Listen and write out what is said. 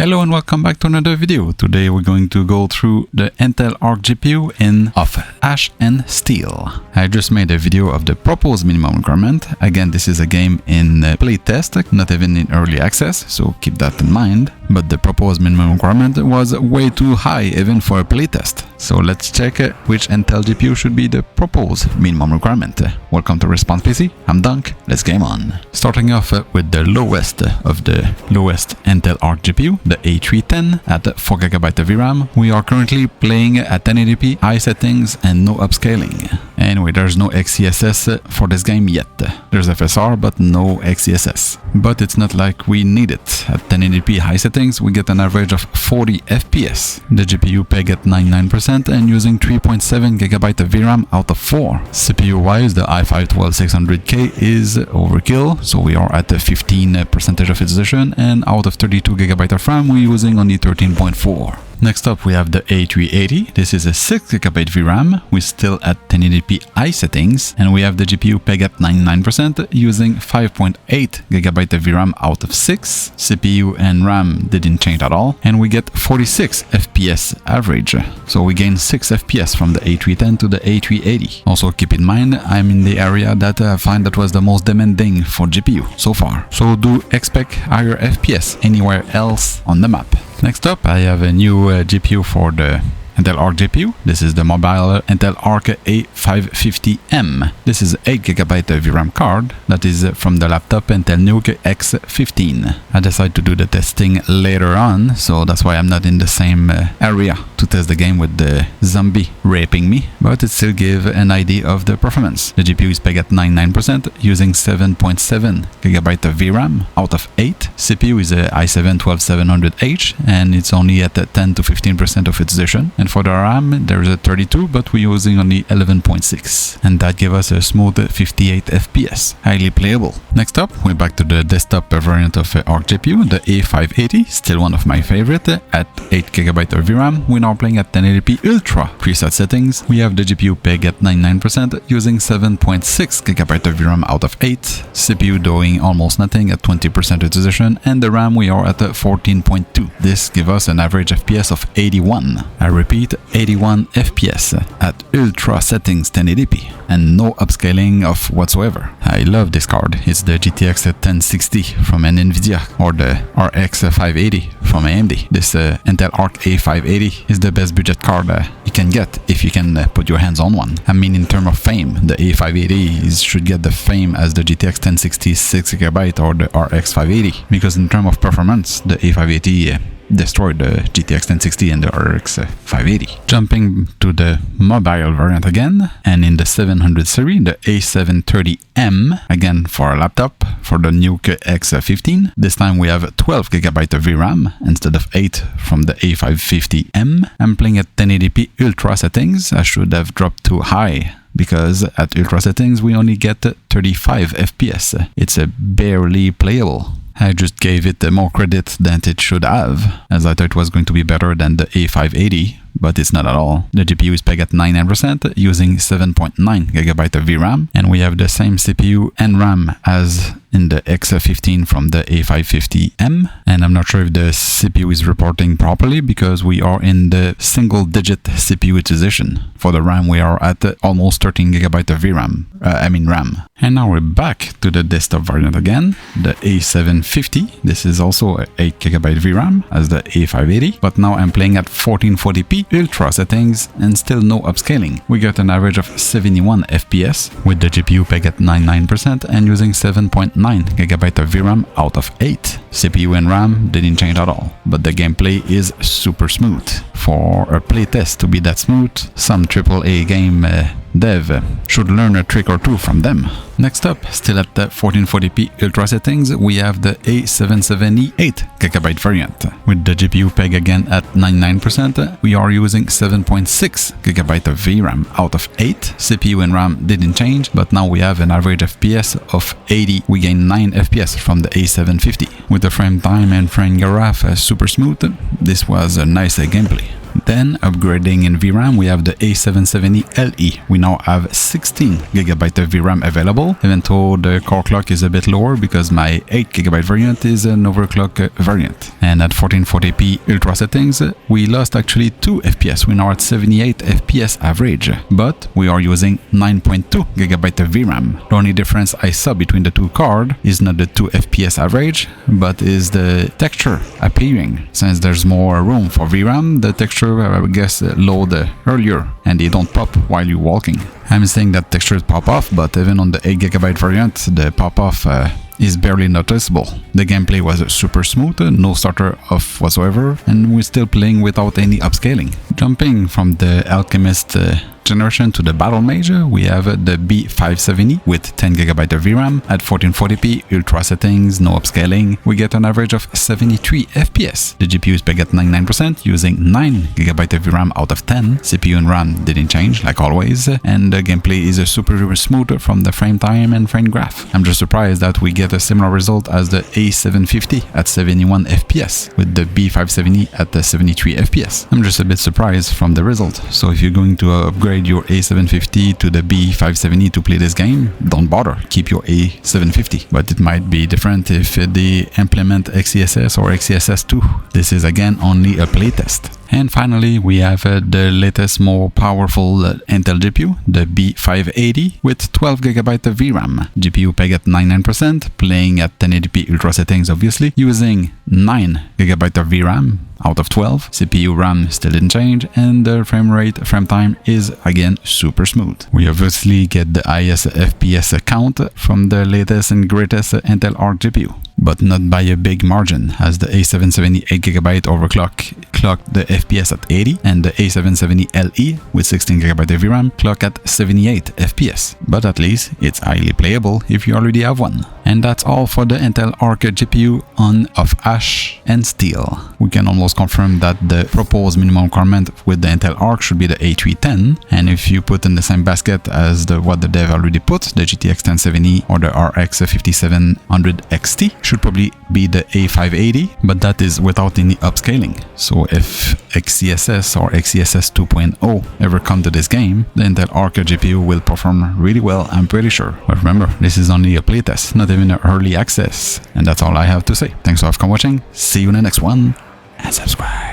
Hello and welcome back to another video. Today we're going to go through the Intel Arc GPU of Ash and Steel. I just made a video of the proposed minimum requirement. Again, this is a game in playtest, not even in early access, so keep that in mind. But the proposed minimum requirement was way too high even for a playtest. So let's check which Intel GPU should be the proposed minimum requirement. Welcome to Response PC, I'm Dunk, let's game on. Starting off with the lowest of the lowest Intel Arc GPU, the A310 at 4GB of VRAM. We are currently playing at 1080p, high settings and no upscaling. Anyway, there's no XeSS for this game yet. There's FSR but no XeSS. But it's not like we need it. At 1080p high settings, we get an average of 40 FPS. The GPU peg at 99% and using 3.7GB of VRAM out of 4. CPU-wise, the i5-12600K is overkill, so we are at 15% of utilization, and out of 32GB of RAM, we're using only 13.4. Next up we have the A380. This is a 6GB VRAM. We're still at 1080p high settings and we have the GPU peg at 99% using 5.8GB of VRAM out of 6. CPU and RAM didn't change at all and we get 46 FPS average. So we gain 6 FPS from the A310 to the A380. Also keep in mind I'm in the area that I find that was the most demanding for GPU so far. So do expect higher FPS anywhere else on the map. Next up, I have a new GPU for the Intel Arc GPU. This is the mobile Intel Arc A550m. This is 8GB VRAM card that is from the laptop Intel NUC X15. I decided to do the testing later on, so that's why I'm not in the same area to test the game with the zombie raping me, but it still gives an idea of the performance. The GPU is pegged at 99% using 7.7GB of VRAM out of 8. CPU is a i7-12700H and it's only at 10 to 15% of utilization. And for the RAM, there's a 32, but we're using only 11.6. And that gives us a smooth 58 FPS. Highly playable. Next up, we're back to the desktop variant of Arc GPU, the A580, still one of my favorite, at 8GB of VRAM. We're now playing at 1080p Ultra preset settings. We have the GPU peg at 99% using 7.6GB of VRAM out of 8. CPU doing almost nothing at 20% utilization, and the RAM we are at 14.2. This gives us an average FPS of 81. I repeat, 81 FPS at Ultra settings 1080p and no upscaling of whatsoever. I love this card. It's the GTX 1060 from NVIDIA or the RX 580 from AMD. This Intel Arc A580 is the best budget card you can get if you can put your hands on one. I mean, in terms of fame, the A580 should get the fame as the GTX 1060 6GB or the RX 580, because in terms of performance, the A580 destroyed the GTX 1060 and the RX 580. Jumping to the mobile variant again, and in the 700 series, the A730M, again for a laptop, for the NUC X15. This time we have 12GB of VRAM instead of 8 from the A550M. I'm playing at 1080p Ultra settings. I should have dropped to high, because at Ultra settings we only get 35 FPS. It's barely playable. I just gave it more credit than it should have, as I thought it was going to be better than the A580, but it's not at all. The GPU is pegged at 99% using 7.9GB of VRAM, and we have the same CPU and RAM as in the X15 from the A550M, and I'm not sure if the CPU is reporting properly because we are in the single-digit CPU utilization. For the RAM, we are at almost 13GB of VRAM, RAM. And now we're back to the desktop variant again, the A750. This is also 8GB VRAM as the A580, but now I'm playing at 1440p Ultra settings and still no upscaling. We got an average of 71 FPS with the GPU pegged at 99% and using 7.9GB of VRAM out of 8. CPU and RAM didn't change at all, but the gameplay is super smooth. For a playtest to be that smooth, some AAA game dev should learn a trick or two from them. Next up, still at the 1440p Ultra settings, we have the A770 8GB variant. With the GPU peg again at 99%, we are using 7.6GB of VRAM out of 8. CPU and RAM didn't change, but now we have an average FPS of 80. We gain 9 FPS from the A750. With the frame time and frame graph super smooth, this was a nice gameplay. Then upgrading in VRAM, we have the A770 LE. We now have 16GB of VRAM available, even though the core clock is a bit lower because my 8GB variant is an overclock variant. And at 1440p ultra settings, we lost actually 2 FPS. We're now at 78 FPS average, but we are using 9.2GB of VRAM. The only difference I saw between the two cards is not the 2 FPS average, but is the texture appearing. Since there's more room for VRAM, the texture, I guess, load earlier and they don't pop while you're walking. I'm saying that textures pop off, but even on the 8GB variant, the pop off is barely noticeable. The gameplay was super smooth, no stutter off whatsoever, and we're still playing without any upscaling. Jumping from the Alchemist generation to the Battle Mage, we have the B570 with 10GB of VRAM at 1440p ultra settings, no upscaling. We get an average of 73 FPS. The GPU is pegged at 99% using 9GB of VRAM out of 10. CPU and RAM didn't change like always, and the gameplay is super smooth from the frame time and frame graph. I'm just surprised that we get a similar result as the A750 at 71 FPS with the B570 at 73 FPS. I'm just a bit surprised from the result. So if you're going to upgrade your A750 to the B570 to play this game, don't bother, keep your A750. But it might be different if they implement XeSS or XeSS2. This is again only a playtest. And finally, we have the latest, more powerful Intel GPU, the B580 with 12GB of VRAM. GPU pegged at 99%, playing at 1080p ultra settings obviously, using 9GB of VRAM out of 12. CPU RAM still didn't change, and the frame time is again super smooth. We obviously get the highest FPS count from the latest and greatest Intel Arc GPU, but not by a big margin, as the A770 8GB overclock clocked the FPS at 80, and the A770 LE with 16GB of VRAM clock at 78 FPS. But at least it's highly playable if you already have one. And that's all for the Intel Arc GPU on of Ash and Steel. We can almost confirm that the proposed minimum requirement with the Intel Arc should be the A310, and if you put in the same basket as what the dev already put, the GTX 1070 or the RX 5700 XT, should probably be the A580, but that is without any upscaling. So if XeSS or XeSS 2.0 ever come to this game, the Intel Arc GPU will perform really well, I'm pretty sure. But remember, this is only a playtest, not even an early access. And that's all I have to say. Thanks for watching, see you in the next one, and subscribe.